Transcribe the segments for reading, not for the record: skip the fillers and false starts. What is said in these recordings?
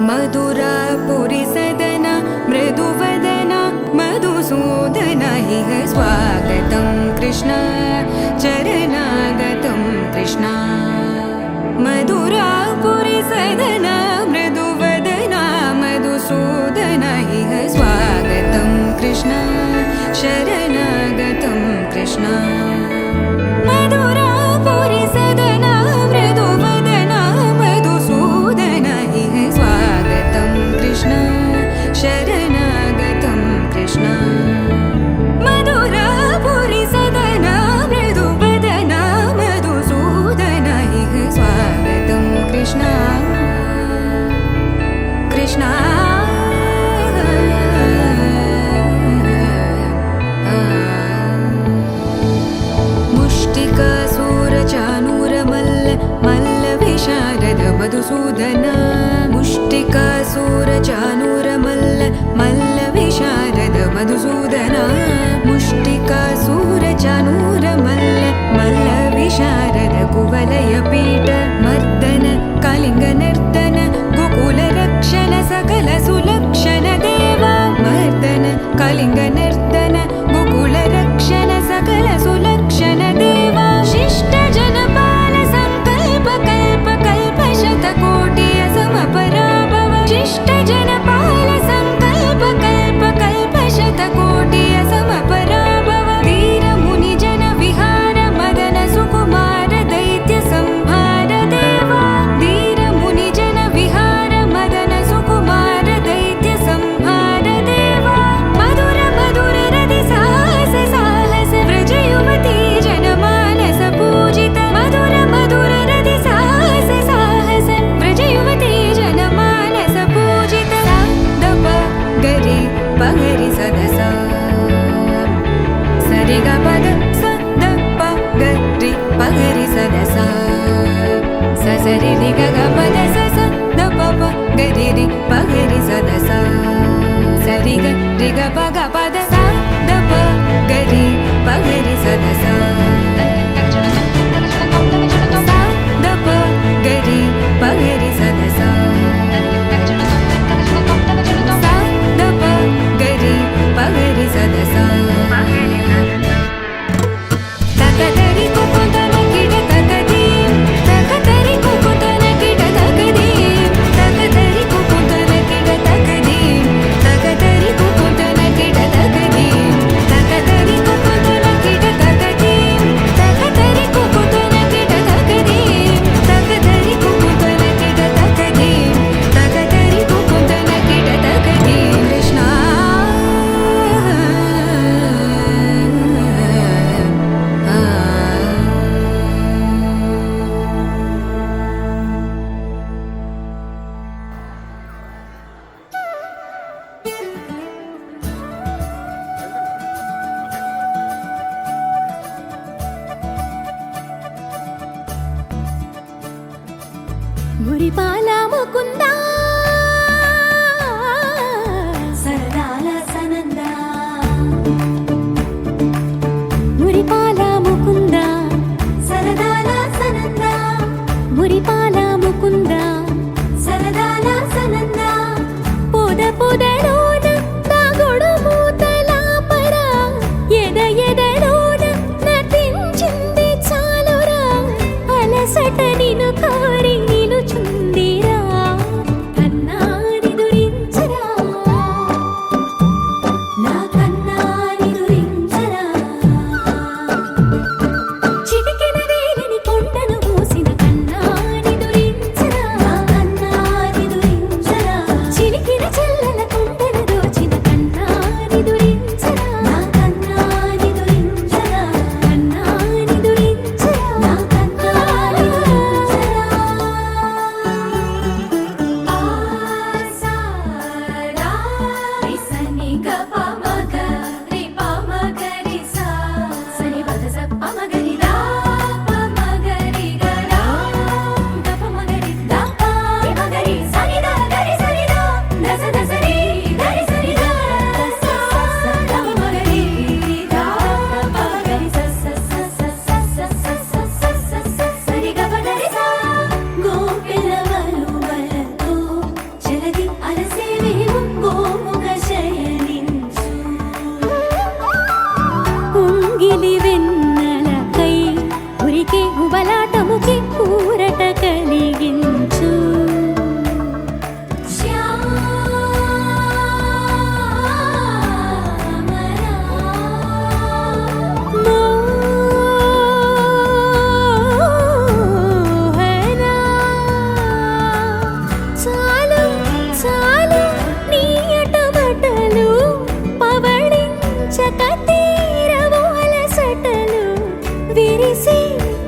मधुरापुरी सदना मृदुवदना मधुसूदन इह स्वागतं कृष्ण चरणागतं कृष्ण मधुरापुरी सदना मृदुवदना मधुसूदन इह स्वागतं कृष्ण शरणागतं कृष्ण मधुरापुरी सदना मृदुवदना मधुसूदन इह स्वागतं कृष्ण शरणागतं कृष्ण मधुरापुरी सदना मृदुवदना मधुसूदन इह स्वागतं कृष्ण कृष्ण मुष्टिकासूरचानूरमल्ल मल्लविशारद मधुसूदन मुष्टिकासूरचानूरमल्ल मल्लविशारद मधुसूदन मुष्टिकासूरचानूरमल्ल मल्लविशारद कुवलयपीठ मर्दन कलिङ्गनर्तन गोकुलरक्षण सकल सुलक्षण देवा मर्दन कलिङ्गनर्तन गोकुलरक्षण सकल सुलक्षण देवा शिष्ट जनपाल संकल्प कल्प कल्प शतकोटि असमपराभव शिष्ट जनपाल संकल्प कल्प कल्प शतकोटि असमपराभव वीर मुनि जन विहार मदन सुकुमार दैत्य संहार देवा वीर मुनि जन विहार मदन सुकुमार दैत्य संहार देवा मधुर मधुर रति साहस साहस व्रज युवती जनमानस पूजित मधुर मधुर रति साहस साहस व्रज युवती जनमानस पूजित सा दप गरि पगरि सदस सरि ग पद स द प गरि पगरि सदस स सरि रि ग ग पद स स द प प गरि रि पगरि सदस सरि ग रि ग प ग पद स द प गरि पगरि सदस सा द प गरि पगरि सदस सा द प गरि पगरि सदस तकदरि कुकुतन किट तकदीं तकदरि कुकुतन किट तकदीं तकदरि कुकुतन किट तकदीं तकदरि कुकुतन किट तकदीं तकदरि कुकुतन किट तकदीं तकदरि कुकुतन किट तकदीं तकदरि कुकुतन किट तकदीं तकदरि कुकुतन किट तकदीं कृष्ण మురిపాల ముకుంద సరదాల సనంద మురిపాల ముకుంద సరదాల సనంద మురిపాల ముకుంద సరదాల సనంద పొద పొదలోన తాగుడు మూతల పర ఎద ఎదలోన నటించింది చాలురా అలసట నిన్ను కోరి నిలుచుందిరా కన్నాని దురించరా నా కన్నాని దురించరా చిటికెన వేలిని కొండను మూసిన కన్నాని దురించరా నా కన్నాని దురించరా చిలికిన చెల్లెల కొండను దోచిన కన్నాని దురించరా నా కన్నాని దురించరా కన్నాని దురించరా నా కన్నాని దురించరా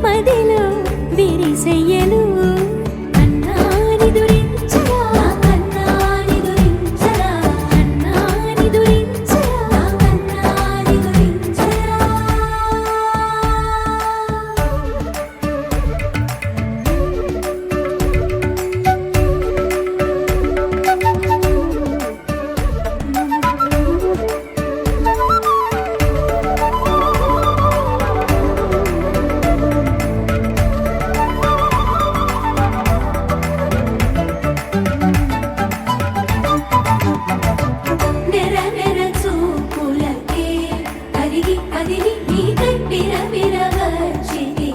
మదిలో విరిసెయ్యలు కన్నా నిదురించరా కన్నా నిదురించరా కన్నా నిదురించరా కన్నా నిదురించరా నెర నెర చూపులకే కరిగి కదిలి నీకై విరవిరవచ్చితినే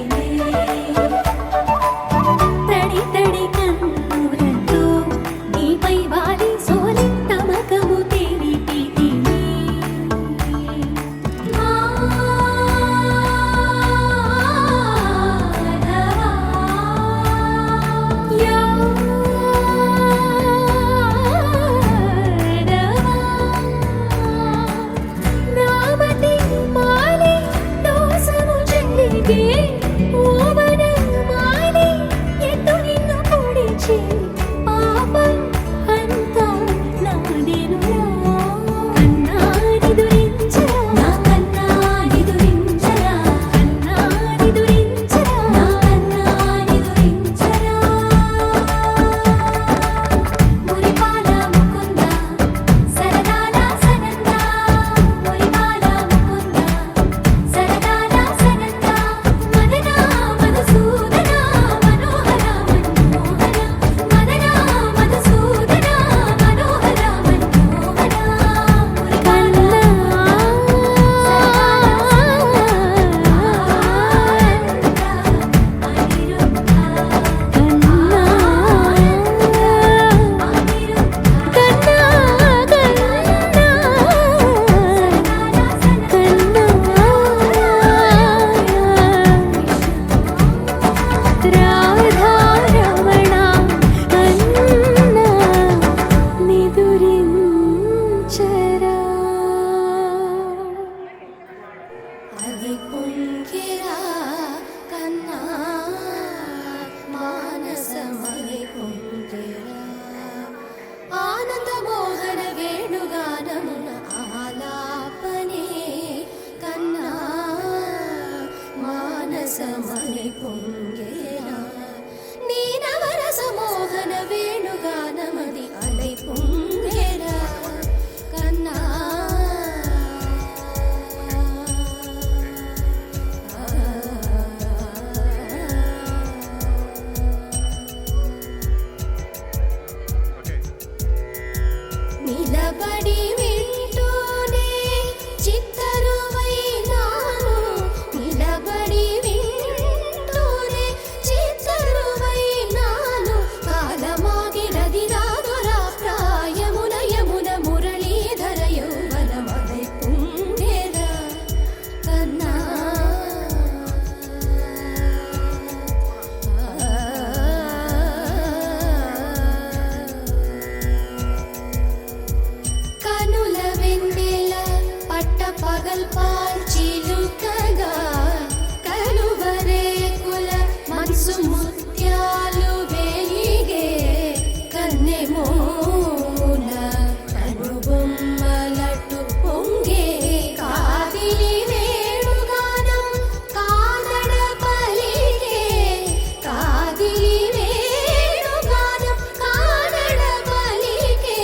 తడి తడి కన్నులతో నీపై వాలి సోలి తమకము తెలిపితినే నామతి మాలి దోసము చెల్లిగే ఓవన మాలి ఎత్తు నిన్ను పొడిచి పాపం అంతా నాదేనురా కన్నా నిదురించరా నా కన్నా నిదురించరా కన్నా నిదురించరా నా కన్నా నిదురించరా మురిపాల ముకుంద సరదాల సనంద మురిపాల ముకుంద సరదాల సనంద మదన మధుసూదన మనోహర మనోహర మదన మధుసూదన మనోహర మనోహర మురిపాల రాధారమణ కన్నా నిదురించరా అది పొంగిరా కన్నా మానసమది పొంగిరా ఆనంద మోహన వేణుగానమున ఆలాపనే కన్నా మానసమది పొంగిరా నీ నవరస మోహన వేణుగానమది అలై పొంగిరా కన్నా నిలబడి వింటూనే చిత్తరువైనాను నిలబడి వింటూనే చిత్తరువైనాను కాలమాగినది రాదురా ప్రాయమున యమున మురళీధర యౌవనమదై పుంగెరా కన్నా కనుల వెన్నెల పట్ట పగల్ పాల్చిలుకగా కలువరేకుల మనసు ముత్యాలు వెలిగే కన్నెమోన కనుబొమ్మలటు పొంగే కాదిలి వేణుగానం కాదడ పలికే కాదిలి వేణుగానం కాదడ పలికే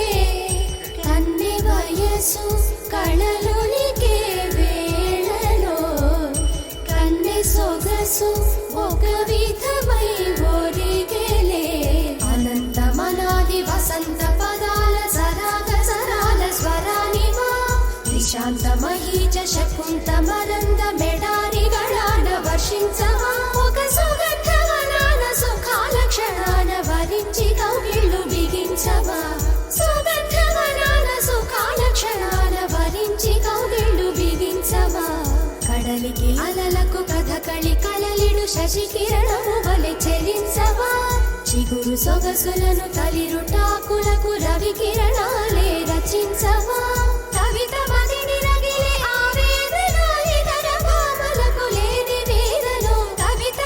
కన్నె వయసు కళలునికే వేళలో కన్నె సొగసు ఒక విధమై ఒరిగెలే అనంతమనాది వసంత పదాల సరాగ సరాల స్వరానివా నిశాంత మహీజ శకుంత మరంద మెడారిగళాన వర్షించవా ఒక సుగంధవనాన సుఖాల క్షణాన వరించి కౌగిళ్ళు బిగించవా సుగంధవనాన సుఖాల క్షణాన వరించి కౌగిళ్ళు బిగించవా కడలికి అలలకు కథకళి కలలిడు శశి కిరణము వలె చెలించవా చిగురు సొగసులను తలిరుటాకులకు రవి కిరణాలే రచించవా కవిత మదిని రగిలే ఆవేదన ఇతర భామలకు లేని వేదలో కవిత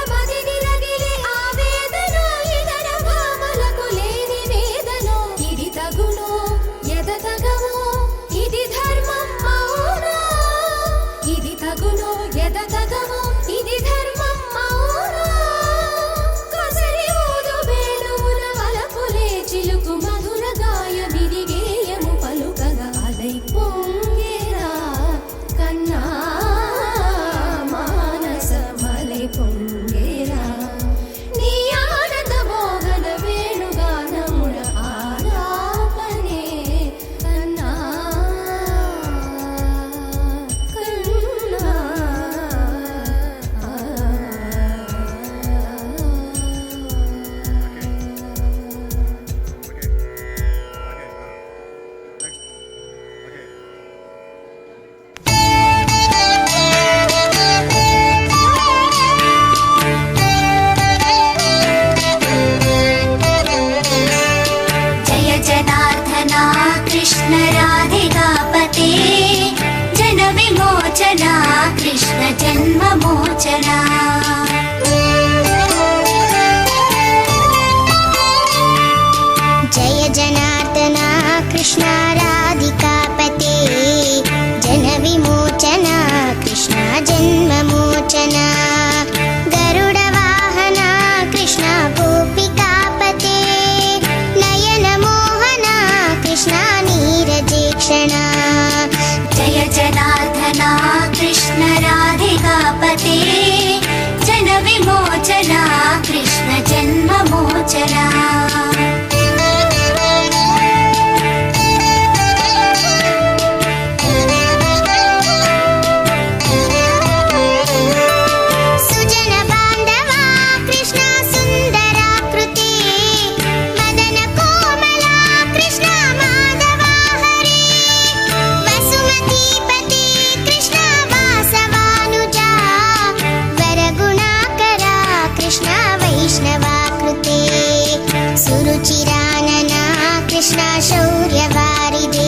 कृष्ण शौर्यवारिधे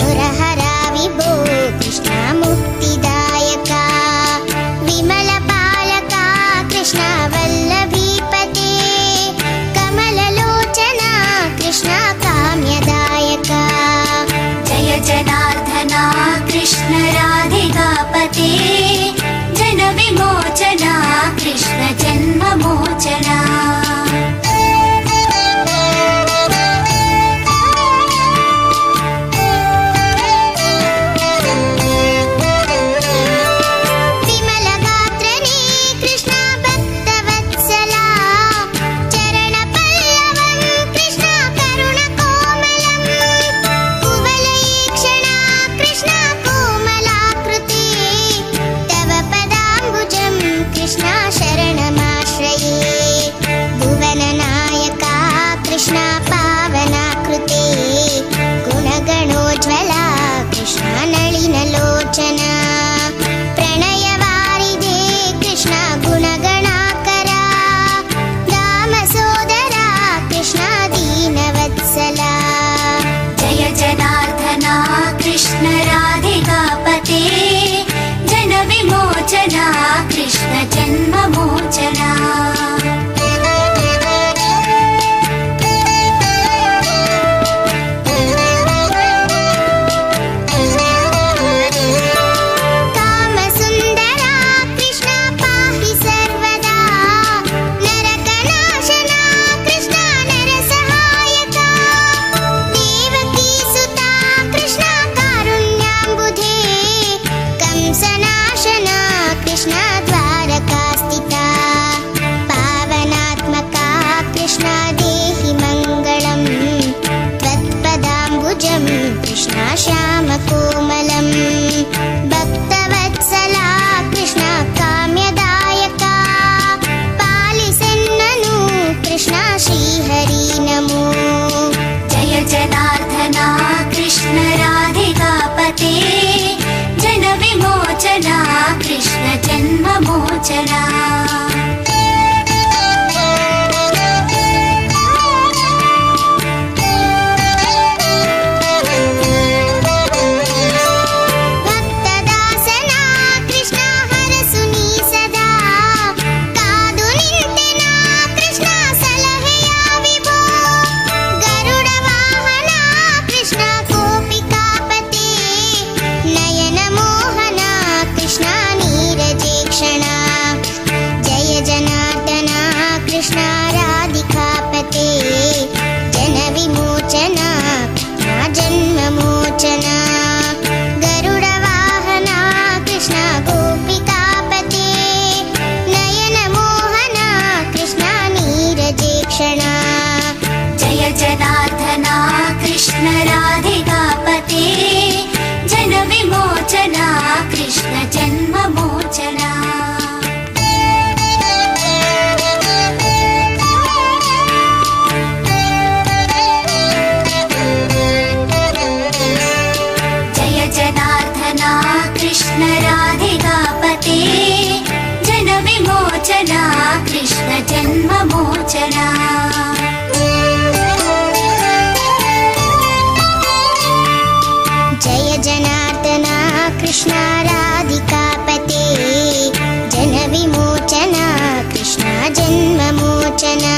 मुरहरा विभो कृष्ण मुक्तिदायका विमलपालका कृष्ण वल्लभीपते कमललोचना कृष्ण काम्यदायका जय जनार्दना कृष्ण राधिकापते जन विमोचना कृष्ण जन्ममोचना विमलगात्रने कृष्ण भक्तवत्सला चरणपल्लवं कृष्ण करुणकोमलं कुवलयीक्षणा कृष्ण कोमलाकृते तव पदाम्बुजं कृष्ण शरणमाश्रये भुवननायका कृष्ण पावनाकृते गुणगणोज्ज्वला कृष्ण नलिनलोचना प्रणयवारिधे कृष्ण गुणगणाकरा दामसोदरा कृष्ण दीनवत्सला जय जनार्दना कृष्ण राधिकापते जन विमोचना कृष्ण जन्ममोचना कामसुन्दरा कृष्ण पाहि सर्वदा नरकनाशना कृष्ण नरसहायका देवकीसुता कृष्ण कारुण्याम्बुधे कंसनाशना कृष्ण द्वारकास्थिता पावनात्मका कृष्ण देहि मङ्गलम् त्वत्पदाम्बुजं कृष्ण श्यामकोमलम् भक्तवत्सला कृष्ण काम्यदायका पालिसेन्ननु कृष्ण श्रीहरि नमो जय जनार्दना कृष्ण राधिकापते जन विमोचना कृष्ण जन्ममोचना ಭಕ್ತದಾಸನ ಕೃಷ್ಣ ಹರಸುನಿ ಸದಾ ಕಾದು ನಿಂತೆನ ಕೃಷ್ಣ ಸಲಹೆಯ ವಿಭೋ ಗರುಡ ವಾಹನ ಕೃಷ್ಣ ಗೋಪಿಕಾಪತಿ ನಯನ ಮೋಹನ ಕೃಷ್ಣ ನೀರಜೇಕ್ಷಣ ಜಯ ಜನಾರ್ದನ ಕೃಷ್ಣ ರಾಧಿಕಾಪತೆ ಜನ ವಿಮೋಚನ ಜನ್ಮಮೋಚನ ಗರುಡ ವಾಹನ ಕೃಷ್ಣ ಗೋಪಿಕಾಪತೆ ನಯನ ಮೋಹನ ಕೃಷ್ಣ ನೀರಜೇಕ್ಷಣ जय जनार्दना कृष्ण राधिकापते जन विमोचना कृष्ण जन्ममोचना जय जनार्दना कृष्ण राधिकापते जन विमोचना कृष्ण जन्ममोचना जय जनार्दना कृष्ण राधिकापते जन विमोचना कृष्ण जन्ममोचना